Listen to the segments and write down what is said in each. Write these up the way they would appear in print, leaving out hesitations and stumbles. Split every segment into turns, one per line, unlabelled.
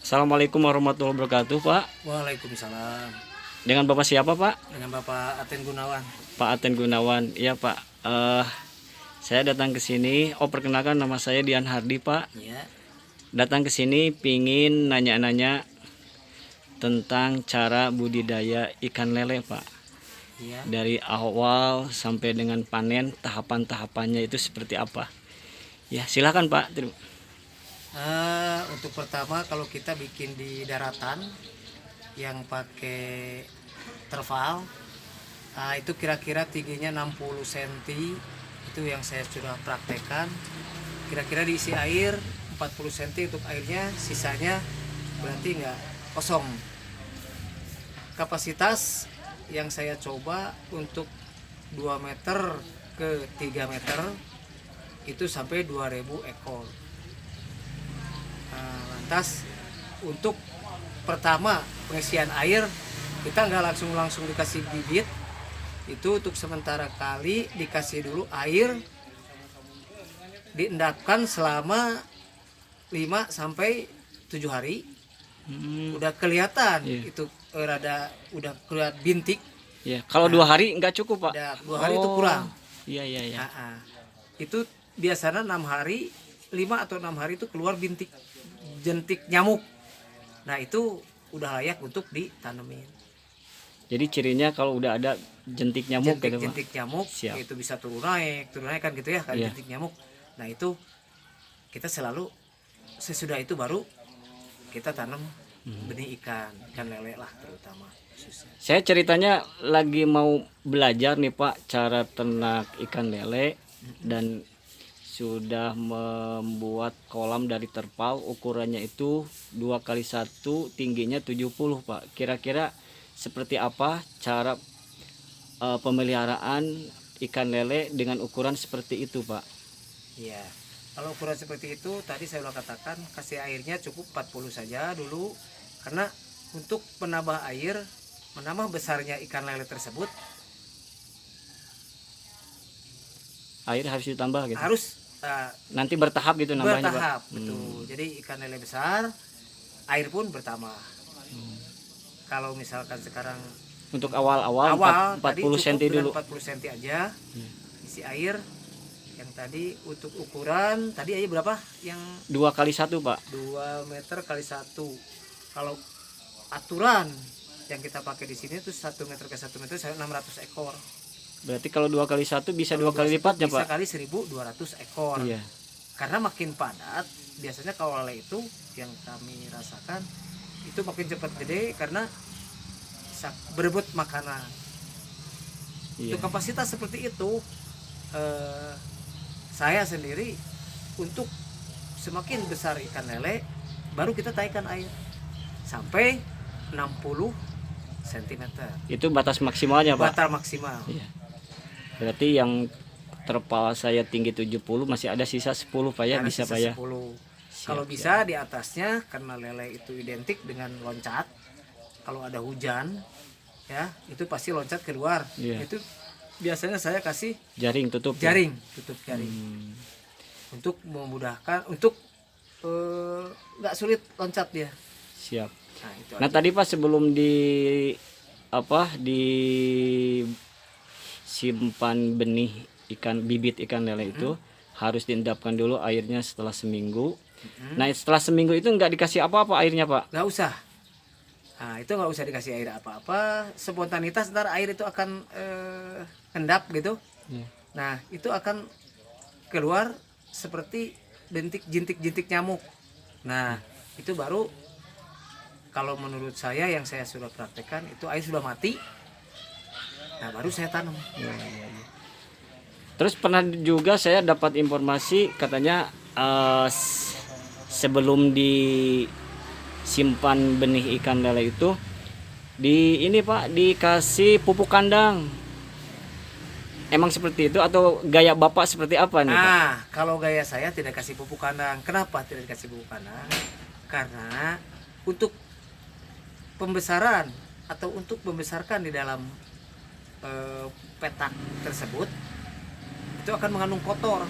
Assalamualaikum warahmatullahi wabarakatuh, Pak.
Waalaikumsalam.
Dengan Bapak siapa, Pak?
Dengan Bapak Aten Gunawan.
Pak Aten Gunawan. Iya, Pak. Saya datang ke sini. Perkenalkan, nama saya Dian Hardi, Pak.
Ya.
Datang ke sini pingin nanya-nanya tentang cara budidaya ikan lele, Pak.
Ya.
Dari awal sampai dengan panen, tahapan-tahapannya itu seperti apa? Ya, silakan, Pak.
Untuk pertama kalau kita bikin di daratan yang pakai terval, itu kira-kira tingginya 60 cm. Itu yang saya sudah praktekkan. Kira-kira diisi air 40 cm untuk airnya, sisanya berarti nggak kosong. Kapasitas yang saya coba untuk 2 meter ke 3 meter itu sampai 2000 ekor. Lantas untuk pertama pengisian air kita nggak langsung dikasih bibit, itu untuk sementara kali dikasih dulu air, diendapkan selama 5 sampai 7 hari. Udah kelihatan itu udah kelihatan bintik.
Ya, kalau 2 hari nggak cukup, Pak.
Udah 2 hari itu kurang.
Iya.
Itu biasanya 6 hari, 5 atau 6 hari itu keluar bintik jentik nyamuk. Nah itu udah layak untuk ditanemin.
Jadi cirinya kalau udah ada jentik nyamuk gitu, Pak.
Jentik nyamuk.
Siap.
Itu bisa turun naik kan gitu ya, kalau jentik nyamuk. Nah itu kita selalu sesudah itu baru kita tanam benih ikan lele lah terutama.
Saya ceritanya lagi mau belajar nih, Pak, cara ternak ikan lele dan sudah membuat kolam dari terpal, ukurannya itu 2x1, tingginya 70, Pak. Kira-kira seperti apa cara pemeliharaan ikan lele dengan ukuran seperti itu, Pak?
Iya. Kalau ukuran seperti itu tadi saya udah katakan, kasih airnya cukup 40 saja dulu, karena untuk menambah air, menambah besarnya ikan lele tersebut,
air harus ditambah gitu.
Harus
nanti bertahap gitu nambahnya,
bertahap,
Pak.
betul. Jadi ikan lele besar, air pun bertambah. Kalau misalkan sekarang
Untuk awal 40 cm dulu.
40 cm aja isi air. Yang tadi untuk ukuran tadi aja berapa? Yang
2x1, Pak.
2 meter kali 1. Kalau aturan yang kita pakai di sini itu 1 meter ke 1 meter 600 ekor.
Berarti kalau 2x1 bisa 2 kali lipatnya, Pak.
Bisa kali 1200 ekor.
Iya.
Karena makin padat, biasanya kalau lele itu yang kami rasakan itu makin cepat gede karena berebut makanan.
Iya.
Untuk kapasitas seperti itu, saya sendiri untuk semakin besar ikan lele baru kita taikkan air sampai 60 cm.
Itu batas maksimalnya, Pak.
Batas maksimal.
Iya. Berarti yang terpal saya tinggi 70, masih ada sisa 10, Pak ya,
Ada
bisa,
sisa
Pak ya.
10.
Siap,
Kalau bisa di atasnya, karena lele itu identik dengan loncat. Kalau ada hujan, ya itu pasti loncat keluar.
Iya.
Itu biasanya saya kasih
Jaring tutup.
jaring, tutup jaring, untuk memudahkan, untuk nggak sulit loncat dia.
Siap.
Nah, itu
Nah,
aja.
tadi, Pak, sebelum di simpan benih bibit ikan lele itu harus diendapkan dulu airnya setelah seminggu. Nah, setelah seminggu itu nggak dikasih apa-apa airnya, Pak?
Nggak usah. Nah, itu nggak usah dikasih air apa-apa. Spontanitas ntar air itu akan kendap gitu.
Iya.
Nah, itu akan keluar seperti jintik-jintik nyamuk. Nah, itu baru kalau menurut saya yang saya sudah praktekkan itu air sudah mati. Nah, baru saya tanam.
Terus pernah juga saya dapat informasi katanya sebelum disimpan benih ikan lele itu Pak, dikasih pupuk kandang. Emang seperti itu atau gaya Bapak seperti apa nih, Pak?
Nah, kalau gaya saya tidak kasih pupuk kandang. Kenapa tidak dikasih pupuk kandang? Karena untuk pembesaran atau untuk membesarkan di dalam petak tersebut itu akan mengandung kotor.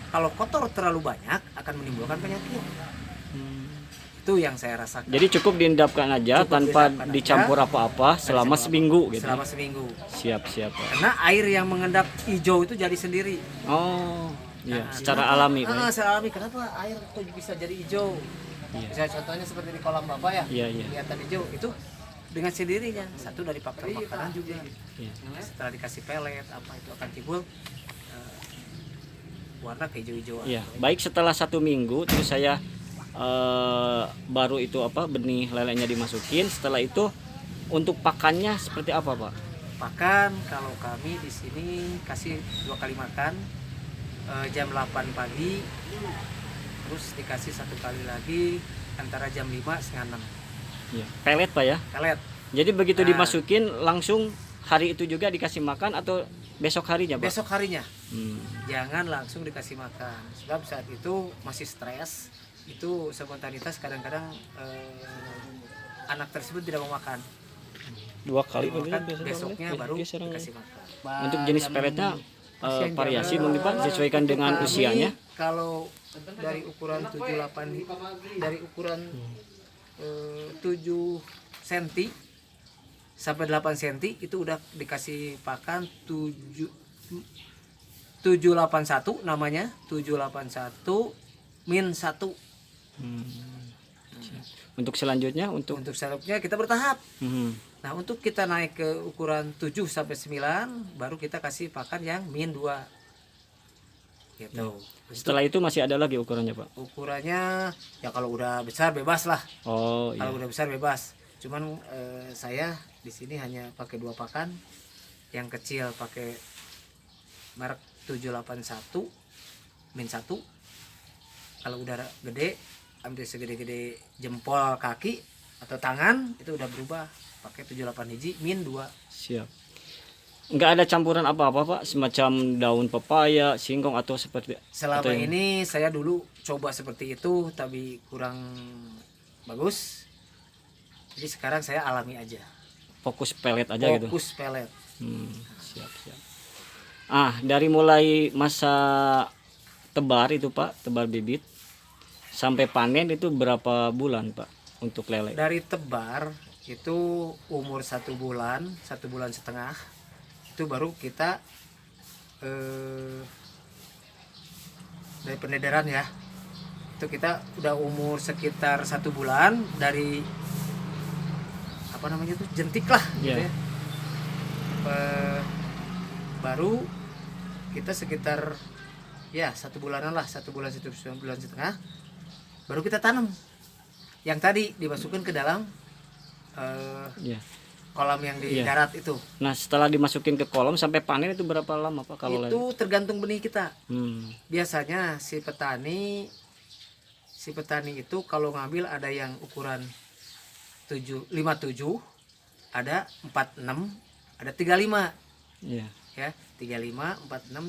Kalau kotor terlalu banyak akan menimbulkan penyakit. Itu yang saya rasakan.
Jadi cukup diendapkan aja
Cukup
tanpa
diendapkan
dicampur
aja.
apa-apa selama seminggu gitu.
Selama seminggu.
Siap, Pak.
Karena air yang mengendap hijau itu jadi sendiri.
Oh, iya,
Nah,
secara
kenapa?
alami, Pak.
Secara alami. Kenapa air kok bisa jadi hijau?
Iya.
Misalnya contohnya seperti di kolam Bapak ya.
Iya.
Kelihatan hijau itu dengan sendirinya. Satu dari faktor makanan juga.
Iya.
Setelah dikasih pelet apa itu akan timbul warna kehijau-hijauan.
Iya, baik setelah 1 minggu terus saya baru itu benih lelenya dimasukin. Setelah itu untuk pakannya seperti apa, Pak?
Pakan kalau kami di sini kasih 2 kali makan jam 8 pagi, terus dikasih 1 kali lagi antara jam 5 setengah 6.
Iya. Pelet, Pak ya.
Pelet.
Jadi begitu
Nah.
dimasukin langsung hari itu juga dikasih makan atau besok harinya, Pak?
Besok harinya.
Jangan
Langsung dikasih makan. Sebab saat itu masih stres, itu spontanitas kadang-kadang anak tersebut tidak mau makan.
2 kali
Besoknya baru dikasih makan.
Untuk jenis peletnya variasi mungkin, Pak, disesuaikan dengan usianya.
Kalau dari ukuran 78 dari ukuran 7 cm sampai 8 cm itu udah dikasih pakan 781 namanya, 781 min 1.
Untuk selanjutnya untuk
Selanjutnya kita bertahap. Nah, untuk kita naik ke ukuran 7 sampai 9 baru kita kasih pakan yang min 2. Gitu.
setelah itu masih ada lagi ukurannya, Pak?
Ukurannya ya kalau udah besar bebas lah.
Oh, iya.
Kalau udah besar bebas. Cuman saya di sini hanya pakai 2 pakan. Yang kecil pakai merek 781 min 1. Kalau udah gede, ambil segede-gede jempol kaki atau tangan, itu udah berubah pakai 78 hiji min 2.
Siap. Nggak ada campuran apa-apa, Pak? Semacam daun pepaya, singkong atau seperti
Selama
atau yang-
ini saya dulu coba seperti itu tapi kurang bagus. Jadi sekarang saya alami aja.
fokus pelet aja gitu.
Fokus pelet.
Siap. Dari mulai masa tebar itu, Pak, tebar bibit sampai panen itu berapa bulan, Pak, untuk lele?
Dari tebar itu umur 1 bulan, 1 bulan setengah, itu baru kita dari pendedaran ya, itu kita udah umur sekitar 1 bulan dari apa namanya tuh jentik lah gitu
Iya.
ya. Baru kita sekitar ya 1 bulanan lah, 1 bulan 1 bulan setengah baru kita tanam yang tadi dimasukkan ke dalam
Iya.
kolam yang di
Iya.
darat itu.
Nah, setelah dimasukin ke kolam sampai panen itu berapa lama, Pak, kalau
Itu
lele?
tergantung benih kita.
Biasanya
Biasanya si petani itu kalau ngambil ada yang ukuran 57, ada 46, ada 35
Iya.
ya, 35, 46,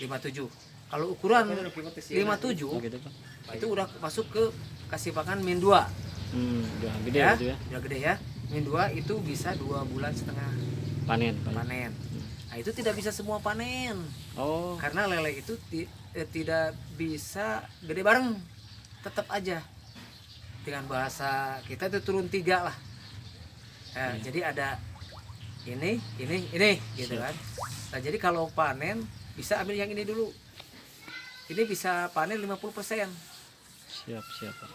57. Kalau ukuran 57
Oh, gitu, Pak.
itu udah masuk ke kasih pakan min 2
Udah gede
ya,
gitu ya.
udah gede ya. Min 2 itu bisa 2 bulan setengah
Panen, Pak.
panen. Nah, itu tidak bisa semua panen.
Oh,
Karena lele itu tidak bisa gede bareng, tetap aja dengan bahasa kita itu turun 3 lah. Nah, jadi ada ini gitu
Siap.
kan. Nah, jadi kalau panen bisa ambil yang ini dulu. Ini bisa panen 50%.
siap, Pak.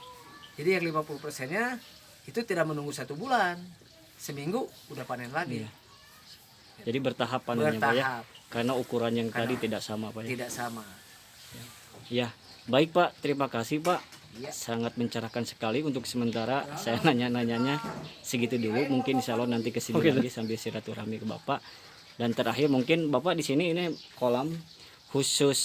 Jadi yang 50%-nya itu tidak menunggu 1 bulan, seminggu udah panen lagi.
Iya. Jadi bertahap panennya, Pak, ya.
Bertahap,
Karena ukuran yang
Karena
tadi tidak sama, Pak, ya.
tidak sama.
Ya, baik, Pak. Terima kasih, Pak.
Iya.
Sangat mencerahkan sekali. Untuk sementara saya nanya-nanyanya segitu dulu. Mungkin insya Allah nanti kesini lagi sambil silaturahmi ke Bapak. Dan terakhir mungkin Bapak di sini ini kolam khusus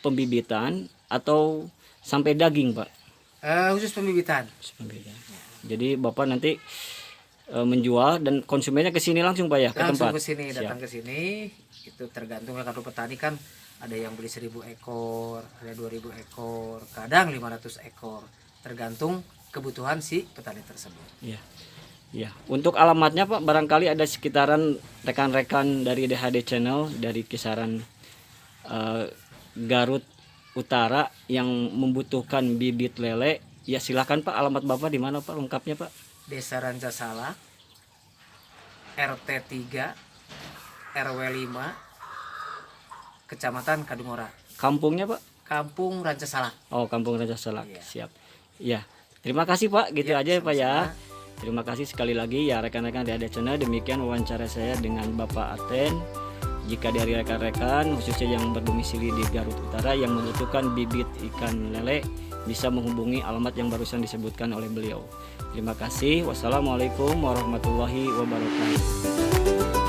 pembibitan atau sampai daging, Pak?
Khusus pembibitan.
Khusus pembibitan. Jadi Bapak nanti menjual dan konsumennya ke sini langsung, Pak, ya, ke
Langsung
tempat.
ke sini,
Siap.
datang ke sini. Itu tergantung ya, kalau petani kan ada yang beli 1000 ekor, ada 2000 ekor, kadang 500 ekor, tergantung kebutuhan si petani tersebut.
Iya. Ya, untuk alamatnya, Pak, barangkali ada sekitaran rekan-rekan dari DHD Channel dari kisaran Garut Utara yang membutuhkan bibit lele, ya silakan Pak. Alamat Bapak di mana Pak lengkapnya Pak?
Desa Rancasala, RT 3, RW 5, Kecamatan Kadungora,
Kampungnya Pak?
Kampung Rancasala.
Oh, Kampung Raja Salak.
Iya.
Siap. Ya. Terima kasih Pak. Gitu
Ya,
aja ya Pak ya.
sama-sama.
Terima kasih sekali lagi ya rekan-rekan di Ada Channel. Demikian wawancara saya dengan Bapak Aten. Jika dari rekan-rekan khususnya yang berdomisili di Garut Utara yang membutuhkan bibit ikan lele, bisa menghubungi alamat yang barusan disebutkan oleh beliau. Terima kasih. Wassalamualaikum warahmatullahi wabarakatuh.